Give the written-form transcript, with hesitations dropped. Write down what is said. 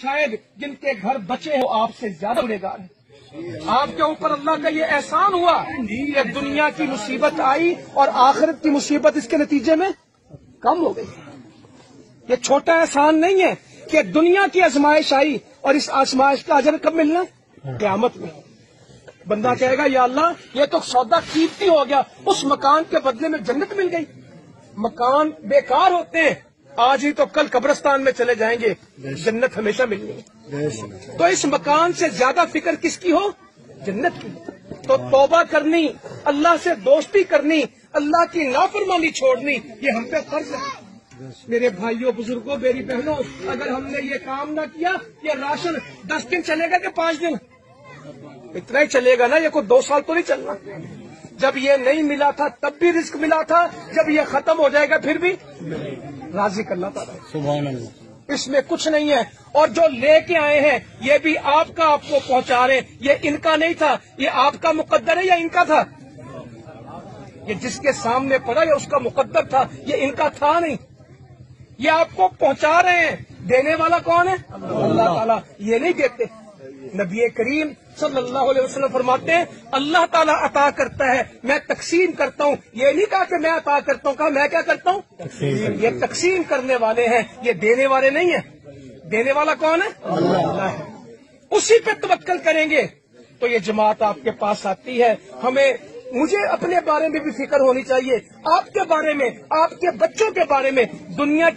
शायद जिनके घर बचे हो आपसे ज्यादा गुनहगार हैं। आपके ऊपर अल्लाह का ये एहसान हुआ कि दुनिया की मुसीबत आई और आखिरत की मुसीबत इसके नतीजे में कम हो गई। ये छोटा एहसान नहीं है कि दुनिया की आजमाइश आई और इस आजमाइश का अजर कब मिलना है? क़यामत में। बंदा कहेगा या अल्लाह ये तो सौदा कीमती हो गया, उस मकान के बदले में जन्नत मिल गई। मकान बेकार होते हैं, आज ही तो कल कब्रिस्तान में चले जाएंगे, जन्नत हमेशा मिलनी है। तो इस मकान से ज्यादा फिक्र किसकी हो? जन्नत की। तो तौबा करनी, अल्लाह से दोस्ती करनी, अल्लाह की नाफरमानी छोड़नी, ये हम पे फर्ज है। मेरे भाइयों, बुजुर्गों, मेरी बहनों, अगर हमने ये काम ना किया, ये राशन 10 दिन चलेगा कि 5 दिन? इतना ही चलेगा ना, ये कोई 2 साल तो नहीं चलना। जब ये नहीं मिला था तब भी रिस्क मिला था, जब ये खत्म हो जाएगा फिर भी राजी करना ताला। सुभान अल्लाह। इसमें कुछ नहीं है। और जो लेके आए हैं ये भी आपका आपको पहुंचा रहे हैं, ये इनका नहीं था, ये आपका मुकद्दर है या इनका था? ये जिसके सामने पड़ा ये उसका मुकद्दर था, ये इनका था नहीं। ये आपको पहुंचा रहे हैं, देने वाला कौन है? अल्लाह ताला। ये नहीं देते। नबी करीम सल्लल्लाहु अलैहि वसल्लम फरमाते हैं अल्लाह ताला अता करता है, मैं तकसीम करता हूँ। ये नहीं कहा कि मैं अता करता हूँ, कहा मैं क्या करता हूँ? ये तकसीम करने वाले हैं, ये देने वाले नहीं है। देने वाला कौन है? अल्लाह है। उसी पे तवक्कल करेंगे तो ये जमात आपके पास आती है। मुझे अपने बारे में भी फिक्र होनी चाहिए, आपके बारे में, आपके बच्चों के बारे में। दुनिया